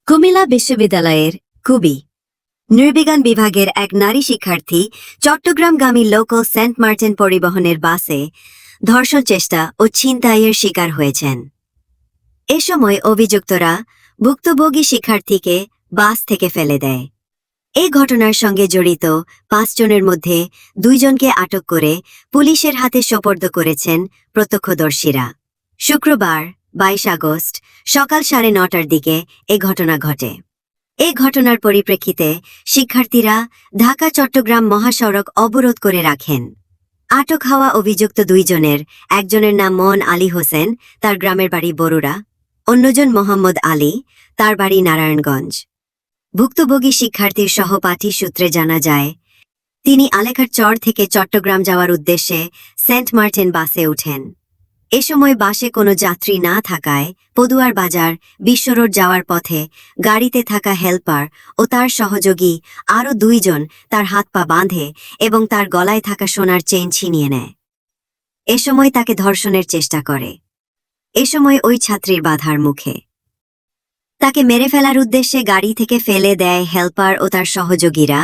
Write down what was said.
কুমিল্লা বিশ্ববিদ্যালয়ের কুবি নৃবিজ্ঞান বিভাগের এক নারী শিক্ষার্থী চট্টগ্রামগামী লোকাল সেন্ট মার্টিন পরিবহনের বাসে ধর্ষণ চেষ্টা ও ছিনতাইয়ের শিকার হয়েছেন। এ সময় অভিযুক্তরা ভুক্তভোগী শিক্ষার্থীকে বাস থেকে ফেলে দেয়। এই ঘটনার সঙ্গে জড়িত ৫ জনের মধ্যে ২ জনকে আটক করে পুলিশের হাতে সোপর্দ করেছেন প্রত্যক্ষদর্শীরা। শুক্রবার ২২ আগস্ট সকাল ৯:৩০টার দিকে এ ঘটনা ঘটে। এ ঘটনার পরিপ্রেক্ষিতে শিক্ষার্থীরা ঢাকা-চট্টগ্রাম মহাসড়ক অবরোধ করে রাখেন। আটক হওয়া অভিযুক্ত ২ জনের একজনের নাম মন আলী হোসেন, তার গ্রামের বাড়ি বরুড়া, অন্যজন মোহাম্মদ আলী, তার বাড়ি নারায়ণগঞ্জ। ভুক্তভোগী শিক্ষার্থীর সহপাঠী সূত্রে জানা যায়, তিনি আলেখার চর থেকে চট্টগ্রাম যাওয়ার উদ্দেশ্যে সেন্ট মার্টিন বাসে ওঠেন। এ সময় বাসে কোনো যাত্রী না থাকায় পদুয়ার বাজার বিশ্বরোড যাওয়ার পথে গাড়িতে থাকা হেল্পার ও তার সহযোগী আরও ২ জন তার হাত পা বাঁধে এবং তার গলায় থাকা সোনার চেইন ছিনিয়ে নেয়। এ সময় তাকে ধর্ষণের চেষ্টা করে। এ সময় ওই ছাত্রীর বাধার মুখে তাকে মেরে ফেলার উদ্দেশ্যে গাড়ি থেকে ফেলে দেয় হেল্পার ও তার সহযোগীরা।